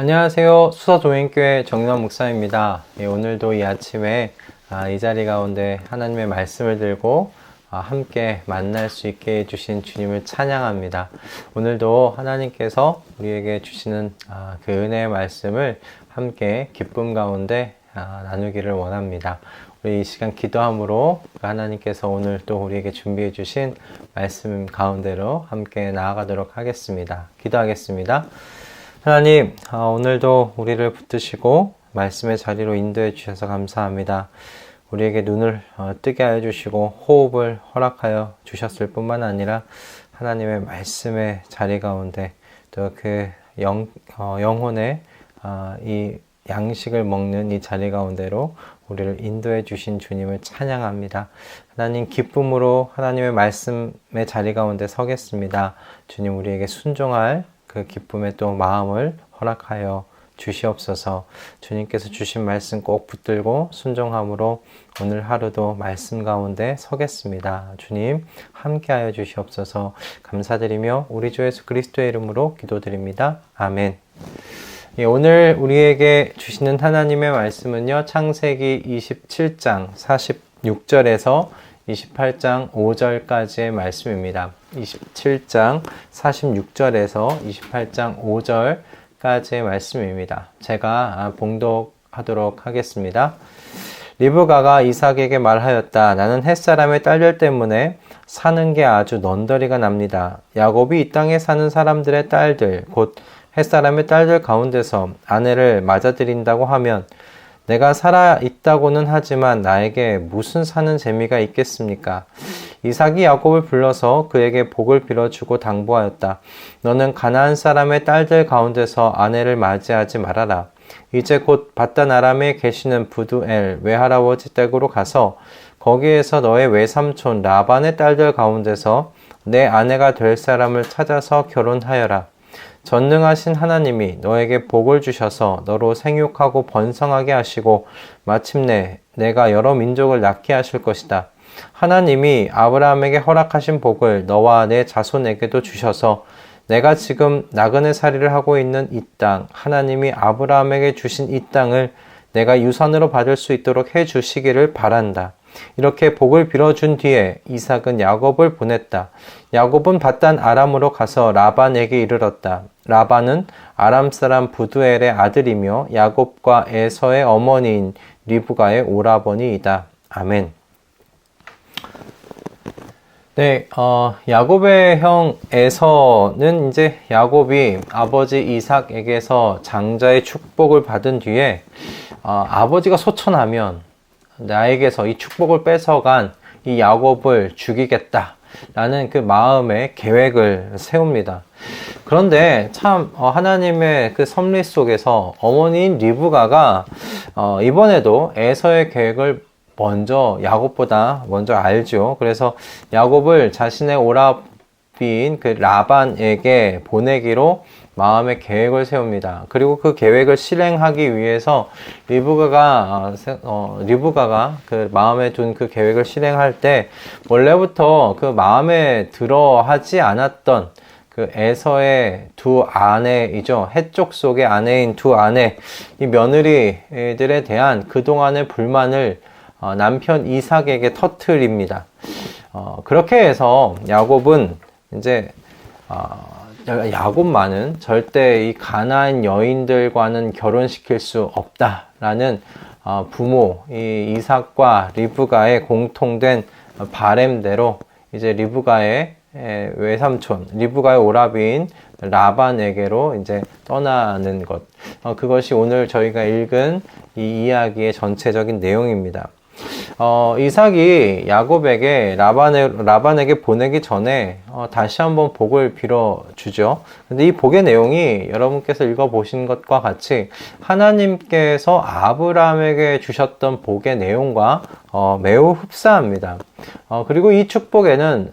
안녕하세요. 수서도행교회 정유환 목사입니다. 오늘도 이 아침에 이 자리 가운데 하나님의 말씀을 들고 함께 만날 수 있게 해주신 주님을 찬양합니다. 오늘도 하나님께서 우리에게 주시는 그 은혜의 말씀을 함께 기쁨 가운데 나누기를 원합니다. 우리 이 시간 기도함으로 하나님께서 오늘 또 우리에게 준비해 주신 말씀 가운데로 함께 나아가도록 하겠습니다. 기도하겠습니다. 하나님, 오늘도 우리를 붙드시고 말씀의 자리로 인도해 주셔서 감사합니다. 우리에게 눈을 뜨게 하여 주시고 호흡을 허락하여 주셨을 뿐만 아니라 하나님의 말씀의 자리 가운데 또 그 영혼의 이 양식을 먹는 이 자리 가운데로 우리를 인도해 주신 주님을 찬양합니다. 하나님, 기쁨으로 하나님의 말씀의 자리 가운데 서겠습니다. 주님, 우리에게 순종할 그 기쁨의 또 마음을 허락하여 주시옵소서. 주님께서 주신 말씀 꼭 붙들고 순종함으로 오늘 하루도 말씀 가운데 서겠습니다. 주님, 함께하여 주시옵소서. 감사드리며 우리 주 예수 그리스도의 이름으로 기도드립니다. 아멘. 오늘 우리에게 주시는 하나님의 말씀은요, 창세기 27장 46절에서 28장 5절까지의 말씀입니다. 27장 46절에서 28장 5절까지의 말씀입니다. 제가 봉독하도록 하겠습니다. 리브가가 이삭에게 말하였다. 나는 햇사람의 딸들 때문에 사는 게 아주 넌더리가 납니다. 야곱이 이 땅에 사는 사람들의 딸들, 곧 햇사람의 딸들 가운데서 아내를 맞아들인다고 하면 내가 살아있다고는 하지만 나에게 무슨 사는 재미가 있겠습니까? 이삭이 야곱을 불러서 그에게 복을 빌어주고 당부하였다. 너는 가나안 사람의 딸들 가운데서 아내를 맞이하지 말아라. 이제 곧 바단 아람에 계시는 부두엘 외할아버지 댁으로 가서 거기에서 너의 외삼촌 라반의 딸들 가운데서 내 아내가 될 사람을 찾아서 결혼하여라. 전능하신 하나님이 너에게 복을 주셔서 너로 생육하고 번성하게 하시고 마침내 내가 여러 민족을 낳게 하실 것이다. 하나님이 아브라함에게 허락하신 복을 너와 내 자손에게도 주셔서 내가 지금 나그네 살이를 하고 있는 이 땅, 하나님이 아브라함에게 주신 이 땅을 내가 유산으로 받을 수 있도록 해 주시기를 바란다. 이렇게 복을 빌어준 뒤에 이삭은 야곱을 보냈다. 야곱은 바단 아람으로 가서 라반에게 이르렀다. 라반은 아람 사람 부두엘의 아들이며 야곱과 에서의 어머니인 리브가의 오라버니이다. 아멘. 네, 야곱의 형 에서는 이제 야곱이 아버지 이삭에게서 장자의 축복을 받은 뒤에 아버지가 소천하면 나에게서 이 축복을 뺏어간 이 야곱을 죽이겠다라는 그 마음의 계획을 세웁니다. 그런데 참 하나님의 그 섭리 속에서 어머니인 리브가가 이번에도 에서의 계획을 야곱보다 먼저 알죠. 그래서 야곱을 자신의 오라비인 그 라반에게 보내기로 마음의 계획을 세웁니다. 그리고 그 계획을 실행하기 위해서 리브가가 그 마음에 둔 그 계획을 실행할 때 원래부터 그 마음에 들어 하지 않았던 그 에서의 두 아내이죠. 해쪽 속의 아내인 두 아내, 이 며느리들에 대한 그동안의 불만을 남편 이삭에게 터뜨립니다. 그렇게 해서 야곱은 이제 야곱만은 절대 이 가나안 여인들과는 결혼시킬 수 없다라는 부모 이 이삭과 리브가의 공통된 바램대로 이제 리브가의 외삼촌, 리브가의 오라비인 라반에게로 이제 떠나는 것. 그것이 오늘 저희가 읽은 이 이야기의 전체적인 내용입니다. 이삭이 야곱에게 라반에게 보내기 전에 다시 한번 복을 빌어주죠. 근데 이 복의 내용이 여러분께서 읽어보신 것과 같이 하나님께서 아브라함에게 주셨던 복의 내용과 매우 흡사합니다. 그리고 이 축복에는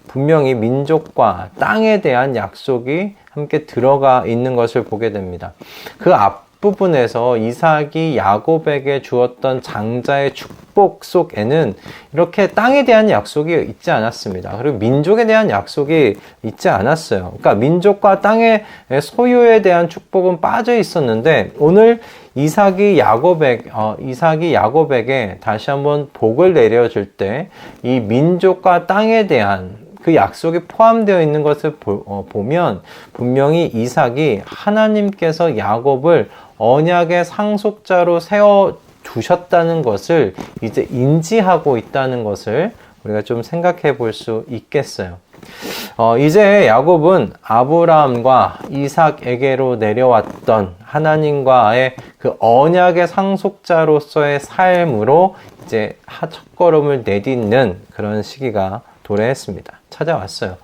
분명히 민족과 땅에 대한 약속이 함께 들어가 있는 것을 보게 됩니다. 그 뒷부분에서 이삭이 야곱에게 주었던 장자의 축복 속에는 이렇게 땅에 대한 약속이 있지 않았습니다. 그리고 민족에 대한 약속이 있지 않았어요. 그러니까 민족과 땅의 소유에 대한 축복은 빠져 있었는데, 오늘 이삭이 야곱에게 다시 한번 복을 내려줄 때 이 민족과 땅에 대한 그 약속이 포함되어 있는 것을 보면 분명히 이삭이 하나님께서 야곱을 언약의 상속자로 세워 두셨다는 것을 이제 인지하고 있다는 것을 우리가 좀 생각해 볼 수 있겠어요. 이제 야곱은 아브라함과 이삭에게로 내려왔던 하나님과의 그 언약의 상속자로서의 삶으로 이제 첫걸음을 내딛는 그런 시기가 도래했습니다. 찾아왔어요.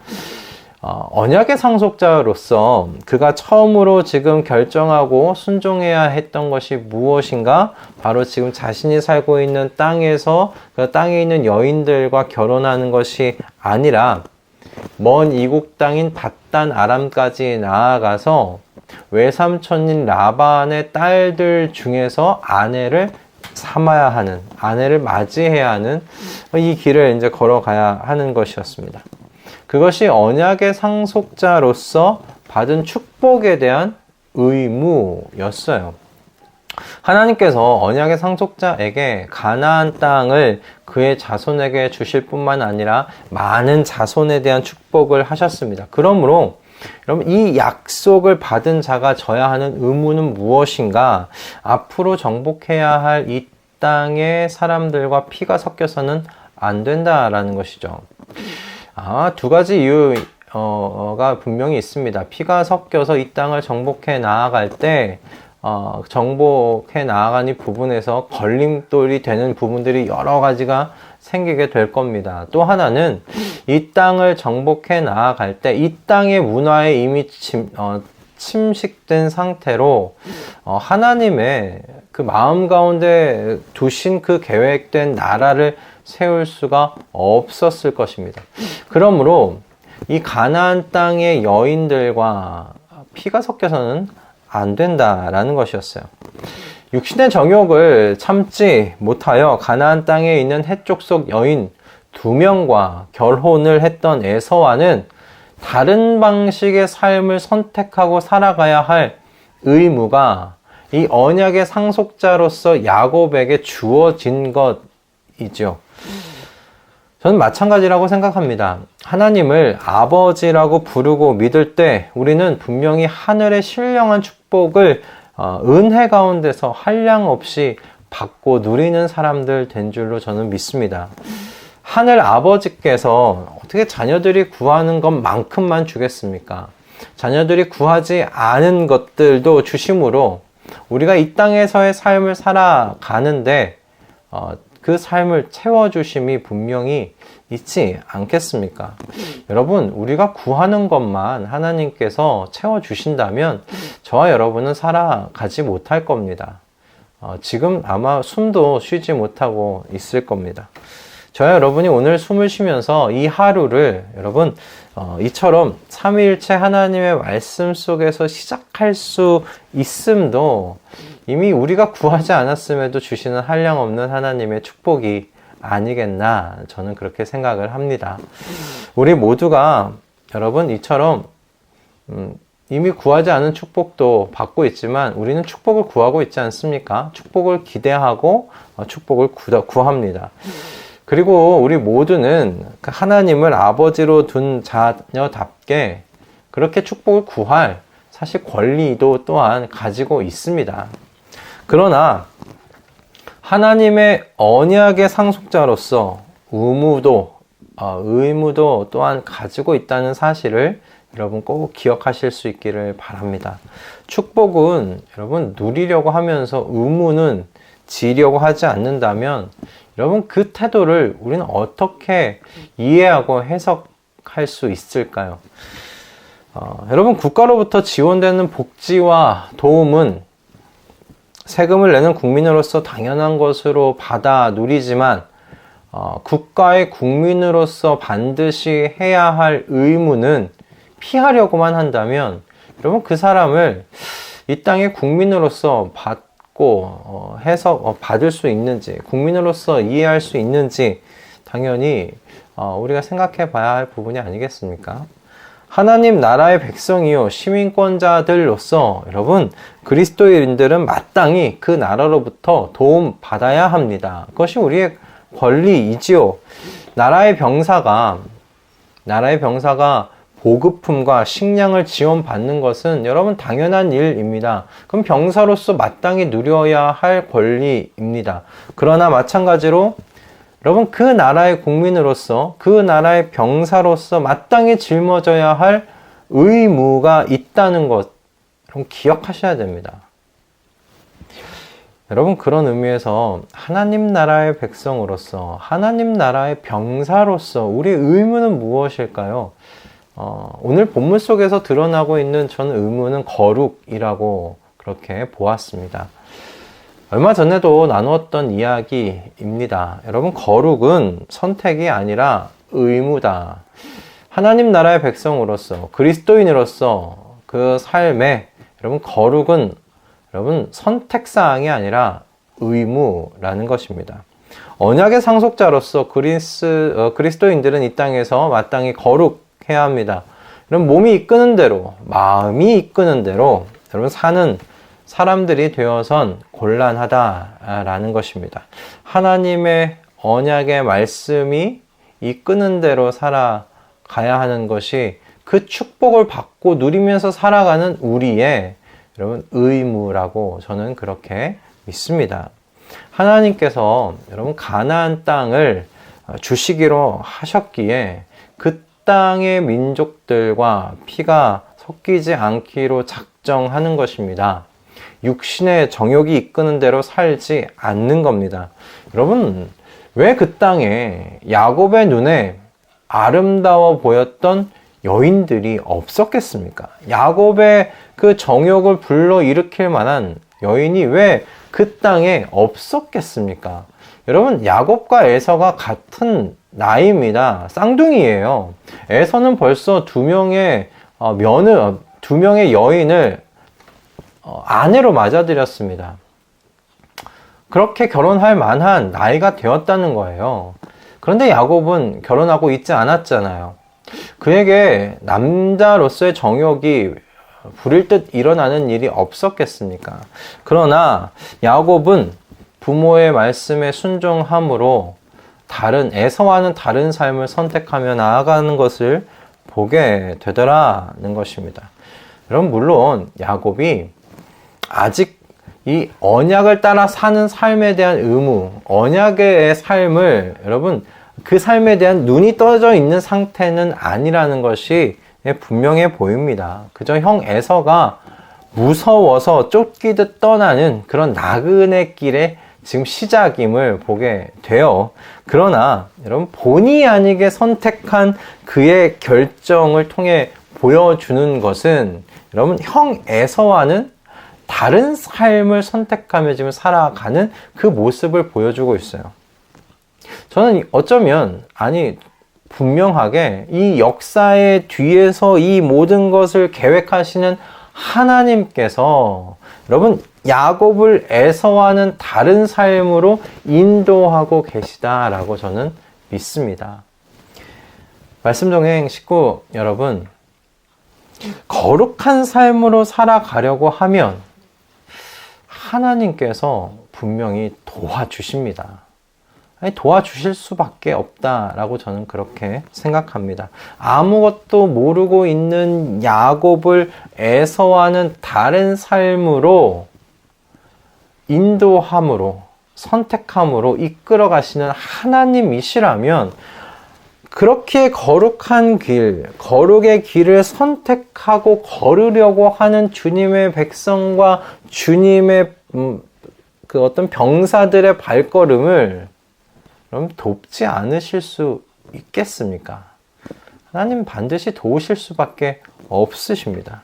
언약의 상속자로서 그가 처음으로 지금 결정하고 순종해야 했던 것이 무엇인가? 바로 지금 자신이 살고 있는 땅에서 그 땅에 있는 여인들과 결혼하는 것이 아니라 먼 이국 땅인 밧단 아람까지 나아가서 외삼촌인 라반의 딸들 중에서 아내를 삼아야 하는, 아내를 맞이해야 하는 이 길을 이제 걸어가야 하는 것이었습니다. 그것이 언약의 상속자로서 받은 축복에 대한 의무였어요. 하나님께서 언약의 상속자에게 가나안 땅을 그의 자손에게 주실 뿐만 아니라 많은 자손에 대한 축복을 하셨습니다. 그러므로 여러분, 이 약속을 받은 자가 져야 하는 의무는 무엇인가? 앞으로 정복해야 할 이 땅의 사람들과 피가 섞여서는 안 된다라는 것이죠. 두 가지 이유가 분명히 있습니다. 피가 섞여서 이 땅을 정복해 나아갈 때 정복해 나아간 이 부분에서 걸림돌이 되는 부분들이 여러 가지가 생기게 될 겁니다. 또 하나는 이 땅을 정복해 나아갈 때 이 땅의 문화에 이미 침식된 상태로 하나님의 그 마음 가운데 두신 그 계획된 나라를 세울 수가 없었을 것입니다. 그러므로 이 가나안 땅의 여인들과 피가 섞여서는 안 된다라는 것이었어요. 육신의 정욕을 참지 못하여 가나안 땅에 있는 헷족 속 여인 2명과 결혼을 했던 에서와는 다른 방식의 삶을 선택하고 살아가야 할 의무가 이 언약의 상속자로서 야곱에게 주어진 것이죠. 저는 마찬가지라고 생각합니다. 하나님을 아버지라고 부르고 믿을 때 우리는 분명히 하늘의 신령한 축복을 은혜 가운데서 한량 없이 받고 누리는 사람들 된 줄로 저는 믿습니다. 하늘 아버지께서 어떻게 자녀들이 구하는 것만큼만 주겠습니까? 자녀들이 구하지 않은 것들도 주심으로 우리가 이 땅에서의 삶을 살아가는데 그 삶을 채워주심이 분명히 있지 않겠습니까? 여러분, 우리가 구하는 것만 하나님께서 채워주신다면 저와 여러분은 살아가지 못할 겁니다. 지금 아마 숨도 쉬지 못하고 있을 겁니다. 저와 여러분이 오늘 숨을 쉬면서 이 하루를 여러분 이처럼 삼위일체 하나님의 말씀 속에서 시작할 수 있음도 이미 우리가 구하지 않았음에도 주시는 한량없는 하나님의 축복이 아니겠나, 저는 그렇게 생각을 합니다. 우리 모두가 여러분 이처럼 이미 구하지 않은 축복도 받고 있지만 우리는 축복을 구하고 있지 않습니까? 축복을 기대하고 축복을 구합니다. 그리고 우리 모두는 하나님을 아버지로 둔 자녀답게 그렇게 축복을 구할 사실 권리도 또한 가지고 있습니다. 그러나 하나님의 언약의 상속자로서 의무도 또한 가지고 있다는 사실을 여러분 꼭 기억하실 수 있기를 바랍니다. 축복은 여러분 누리려고 하면서 의무는 지려고 하지 않는다면 여러분 그 태도를 우리는 어떻게 이해하고 해석할 수 있을까요? 여러분 국가로부터 지원되는 복지와 도움은 세금을 내는 국민으로서 당연한 것으로 받아 누리지만 국가의 국민으로서 반드시 해야 할 의무는 피하려고만 한다면 여러분 그 사람을 이 땅의 국민으로서 받고 받을 수 있는지, 국민으로서 이해할 수 있는지 당연히 우리가 생각해 봐야 할 부분이 아니겠습니까? 하나님 나라의 백성이요 시민권자들로서 여러분 그리스도인들은 마땅히 그 나라로부터 도움 받아야 합니다. 그것이 우리의 권리이지요. 나라의 병사가 보급품과 식량을 지원받는 것은 여러분 당연한 일입니다. 그럼 병사로서 마땅히 누려야 할 권리입니다. 그러나 마찬가지로 여러분 그 나라의 국민으로서 그 나라의 병사로서 마땅히 짊어져야 할 의무가 있다는 것 여러분 기억하셔야 됩니다. 여러분 그런 의미에서 하나님 나라의 백성으로서 하나님 나라의 병사로서 우리의 의무는 무엇일까요? 오늘 본문 속에서 드러나고 있는 저는 의무는 거룩이라고 그렇게 보았습니다. 얼마 전에도 나누었던 이야기입니다. 여러분 거룩은 선택이 아니라 의무다. 하나님 나라의 백성으로서 그리스도인으로서 그 삶에 여러분 거룩은 여러분 선택사항이 아니라 의무라는 것입니다. 언약의 상속자로서 그리스도인들은 이 땅에서 마땅히 거룩해야 합니다. 여러분 몸이 이끄는 대로 마음이 이끄는 대로 여러분 사는 사람들이 되어선 곤란하다라는 것입니다. 하나님의 언약의 말씀이 이끄는 대로 살아가야 하는 것이 그 축복을 받고 누리면서 살아가는 우리의 여러분 의무라고 저는 그렇게 믿습니다. 하나님께서 여러분 가나안 땅을 주시기로 하셨기에 그 땅의 민족들과 피가 섞이지 않기로 작정하는 것입니다. 육신의 정욕이 이끄는 대로 살지 않는 겁니다. 여러분 왜 그 땅에 야곱의 눈에 아름다워 보였던 여인들이 없었겠습니까? 야곱의 그 정욕을 불러일으킬 만한 여인이 왜 그 땅에 없었겠습니까? 여러분 야곱과 에서가 같은 나이입니다. 쌍둥이에요. 에서는 벌써 두 명의 여인을 아내로 맞아들였습니다. 그렇게 결혼할 만한 나이가 되었다는 거예요. 그런데 야곱은 결혼하고 있지 않았잖아요. 그에게 남자로서의 정욕이 부릴 듯 일어나는 일이 없었겠습니까? 그러나 야곱은 부모의 말씀에 순종함으로 에서와는 다른 삶을 선택하며 나아가는 것을 보게 되더라는 것입니다. 여러분 물론 야곱이 아직 이 언약을 따라 사는 삶에 대한 의무, 언약의 삶을 여러분 그 삶에 대한 눈이 떠져 있는 상태는 아니라는 것이 분명해 보입니다. 그저 형 에서가 무서워서 쫓기듯 떠나는 그런 나그네 길의 지금 시작임을 보게 돼요. 그러나 여러분 본의 아니게 선택한 그의 결정을 통해 보여주는 것은 여러분 형 에서와는 다른 삶을 선택하며 지금 살아가는 그 모습을 보여주고 있어요. 저는 어쩌면 분명하게 이 역사의 뒤에서 이 모든 것을 계획하시는 하나님께서 여러분 야곱을 에서와는 다른 삶으로 인도하고 계시다라고 저는 믿습니다. 말씀동행 식구 여러분, 거룩한 삶으로 살아가려고 하면 하나님께서 분명히 도와주십니다. 도와주실 수밖에 없다라고 저는 그렇게 생각합니다. 아무것도 모르고 있는 야곱을 에서와는 다른 삶으로 인도함으로 선택함으로 이끌어 가시는 하나님이시라면 그렇게 거룩한 길, 거룩의 길을 선택하고 걸으려고 하는 주님의 백성과 주님의 그 어떤 병사들의 발걸음을 그럼 돕지 않으실 수 있겠습니까? 하나님 반드시 도우실 수밖에 없으십니다.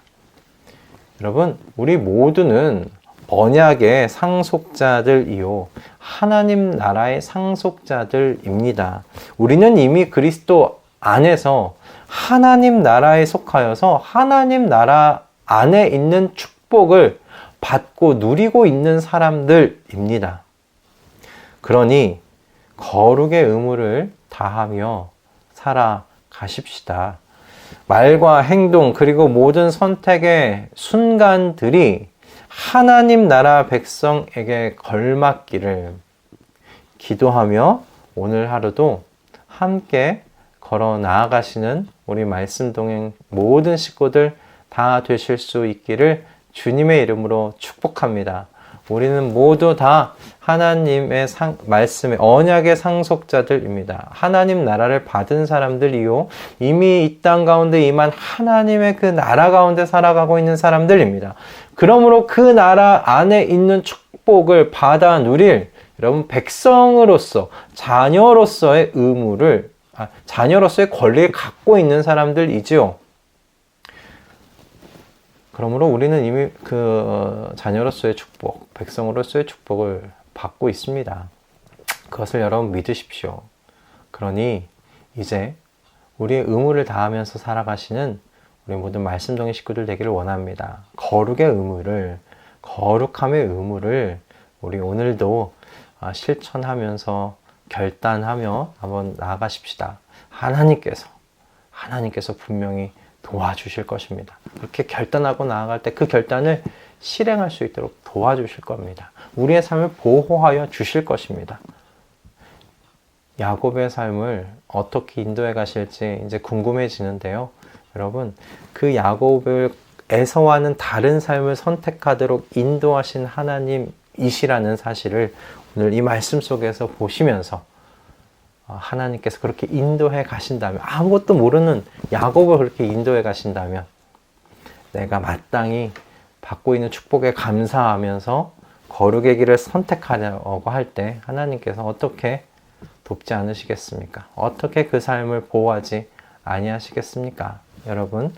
여러분, 우리 모두는 언약의 상속자들이요 하나님 나라의 상속자들입니다. 우리는 이미 그리스도 안에서 하나님 나라에 속하여서 하나님 나라 안에 있는 축복을 받고 누리고 있는 사람들입니다. 그러니 거룩의 의무를 다하며 살아가십시다. 말과 행동 그리고 모든 선택의 순간들이 하나님 나라 백성에게 걸맞기를 기도하며 오늘 하루도 함께 걸어 나아가시는 우리 말씀 동행 모든 식구들 다 되실 수 있기를 주님의 이름으로 축복합니다. 우리는 모두 다 하나님의 말씀의 언약의 상속자들입니다. 하나님 나라를 받은 사람들이요, 이미 이 땅 가운데 임한 하나님의 그 나라 가운데 살아가고 있는 사람들입니다. 그러므로 그 나라 안에 있는 축복을 받아 누릴 여러분 백성으로서 자녀로서의 의무를 자녀로서의 권리를 갖고 있는 사람들이지요. 그러므로 우리는 이미 그 자녀로서의 축복, 백성으로서의 축복을 받고 있습니다. 그것을 여러분 믿으십시오. 그러니 이제 우리의 의무를 다하면서 살아가시는 우리 모든 말씀동의 식구들 되기를 원합니다. 거룩의 의무를, 거룩함의 의무를 우리 오늘도 실천하면서 결단하며 한번 나아가십시다. 하나님께서 분명히 도와주실 것입니다. 그렇게 결단하고 나아갈 때 그 결단을 실행할 수 있도록 도와주실 겁니다. 우리의 삶을 보호하여 주실 것입니다. 야곱의 삶을 어떻게 인도해 가실지 이제 궁금해지는데요. 여러분, 그 야곱을 에서와는 다른 삶을 선택하도록 인도하신 하나님이시라는 사실을 오늘 이 말씀 속에서 보시면서 하나님께서 그렇게 인도해 가신다면, 아무것도 모르는 야곱을 그렇게 인도해 가신다면 내가 마땅히 받고 있는 축복에 감사하면서 거룩의 길을 선택하려고 할 때 하나님께서 어떻게 돕지 않으시겠습니까? 어떻게 그 삶을 보호하지 아니하시겠습니까? 여러분,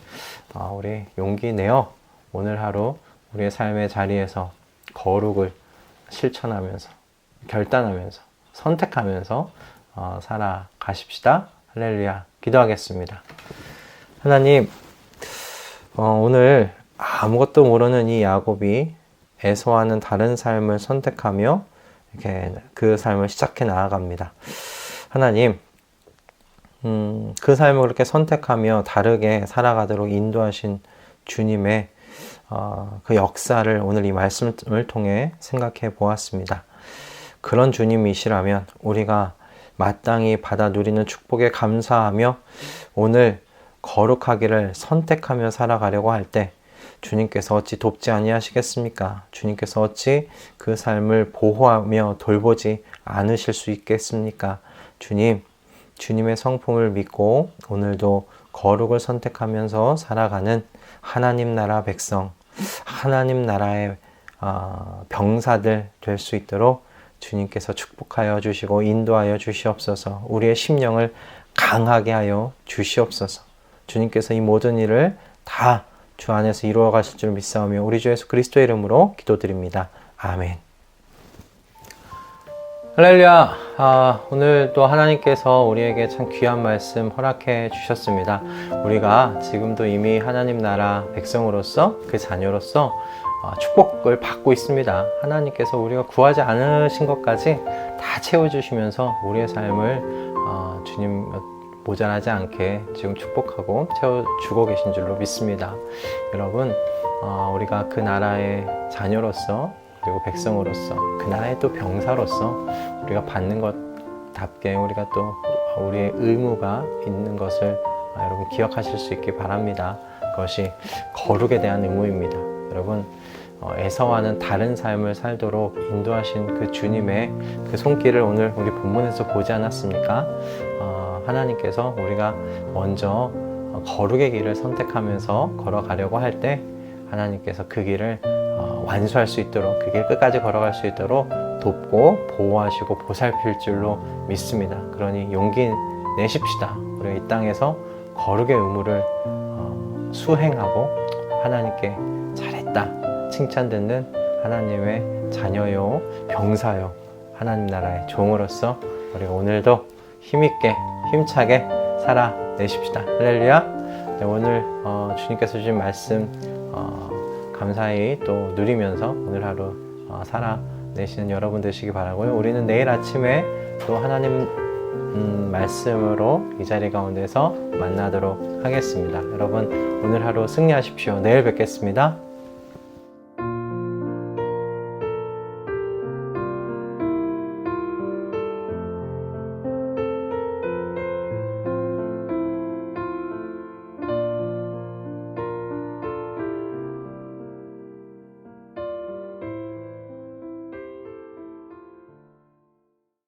우리 용기 내어 오늘 하루 우리의 삶의 자리에서 거룩을 실천하면서 결단하면서 선택하면서 살아가십시다. 할렐루야. 기도하겠습니다. 하나님, 오늘 아무것도 모르는 이 야곱이 에서와는 다른 삶을 선택하며 이렇게 그 삶을 시작해 나아갑니다. 하나님, 그 삶을 그렇게 선택하며 다르게 살아가도록 인도하신 주님의 그 역사를 오늘 이 말씀을 통해 생각해 보았습니다. 그런 주님이시라면 우리가 마땅히 받아 누리는 축복에 감사하며 오늘 거룩하기를 선택하며 살아가려고 할 때 주님께서 어찌 돕지 아니하시겠습니까? 주님께서 어찌 그 삶을 보호하며 돌보지 않으실 수 있겠습니까? 주님의 성품을 믿고 오늘도 거룩을 선택하면서 살아가는 하나님 나라 백성, 하나님 나라의 병사들 될 수 있도록 주님께서 축복하여 주시고 인도하여 주시옵소서. 우리의 심령을 강하게 하여 주시옵소서. 주님께서 이 모든 일을 다 주 안에서 이루어 가실 줄 믿사오며 우리 주 예수 그리스도의 이름으로 기도드립니다. 아멘. 할렐루야. 오늘 또 하나님께서 우리에게 참 귀한 말씀 허락해 주셨습니다. 우리가 지금도 이미 하나님 나라 백성으로서 그 자녀로서 축복을 받고 있습니다. 하나님께서 우리가 구하지 않으신 것까지 다 채워주시면서 우리의 삶을 주님 모자라지 않게 지금 축복하고 채워주고 계신 줄로 믿습니다. 여러분, 우리가 그 나라의 자녀로서 그리고 백성으로서 그 나라의 또 병사로서 우리가 받는 것답게 우리가 또 우리의 의무가 있는 것을 여러분 기억하실 수 있기 바랍니다. 그것이 거룩에 대한 의무입니다. 여러분, 에서와는 다른 삶을 살도록 인도하신 그 주님의 그 손길을 오늘 우리 본문에서 보지 않았습니까? 하나님께서 우리가 먼저 거룩의 길을 선택하면서 걸어가려고 할 때 하나님께서 그 길을 완수할 수 있도록 그 길 끝까지 걸어갈 수 있도록 돕고 보호하시고 보살필 줄로 믿습니다. 그러니 용기 내십시다. 우리가 이 땅에서 거룩의 의무를 수행하고 하나님께 잘했다 칭찬 듣는 하나님의 자녀요 병사요 하나님 나라의 종으로서 우리가 오늘도 힘있게 힘차게 살아내십시다. 할렐루야. 네, 오늘 주님께서 주신 말씀 감사히 또 누리면서 오늘 하루 살아내시는 여러분 되시기 바라고요. 우리는 내일 아침에 또 하나님 말씀으로 이 자리 가운데서 만나도록 하겠습니다. 여러분 오늘 하루 승리하십시오. 내일 뵙겠습니다.